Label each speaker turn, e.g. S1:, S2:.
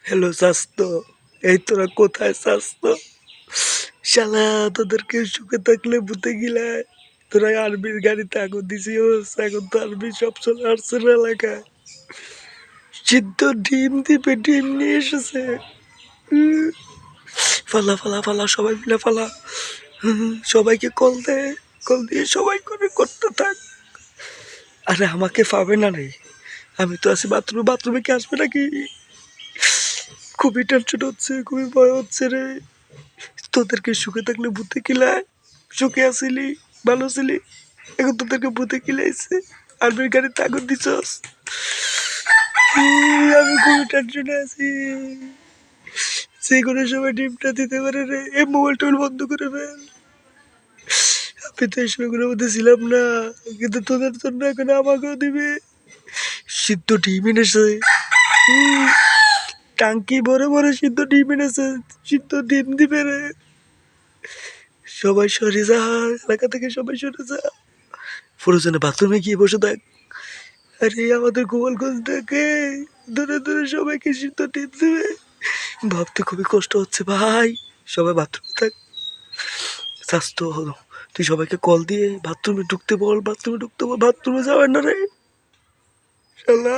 S1: Hello স্বাস্থ্য, এই তোরা কোথায় স্বাস্থ্য? শালা তোদেরকে সুখে থাকলে ভূতে গিলায়। তোরা আর্মির গাড়িতে আগুন দিছিস, এখন তো আর্মি সব চলে আসছে না এলাকায়। সিদ্ধ ডিম দিবে, ডিম নিয়ে এসেছে। উম, ফালা ফালা ফালা, সবাই মিলে ফালা। সবাইকে কল দে, কল দিয়ে সবাই করে করতে থাক। আরে আমাকে পাবে না রে, আমি তো আছি বাথরুমে। বাথরুমে কি আসবে নাকি? খুবই টেনশন হচ্ছে, খুবই ভয় হচ্ছে রে। তোদেরকে সুখে থাকলে ভূতে কিলায়। সুখে আসিলি, ভালো ছিলি, এখন তোদেরকে ভূতে কিলাইছে। আর্মির গাড়িতে আগুন দিছস। আমি খুবই টেনশনে আছি। যে কোনো সময় ডিমটা দিতে পারে রে। এই মোবাইল টোবাইল বন্ধ করে ফেল। আমি তো এই সময়গুলোর মধ্যে ছিলাম না, কিন্তু তোদের জন্য এখন আমাকেও দিবে। সিদ্ধ ডিম এনেছে। টাঙ্কি ভরে ভরে সিদ্ধ ডিম এনেছে। সিদ্ধ ডিম দিবে রে। সবাই সরে যা, এলাকা থেকে সবাই সরে যা। প্রয়োজনে বাথরুমে গিয়ে বসে থাক। আরে আমাদের গোপালগঞ্জ থেকে দূরে দূরে সবাইকে সিদ্ধ ডিম দেবে। ভাবতে খুবই কষ্ট হচ্ছে ভাই। সবাই বাথরুমে থাক। স্বাস্থ্য হলো, তুই সবাইকে কল দিয়ে বাথরুমে ঢুকতে বল, বাথরুমে ঢুকতে বল। বাথরুমে যাবেন না রে শালা।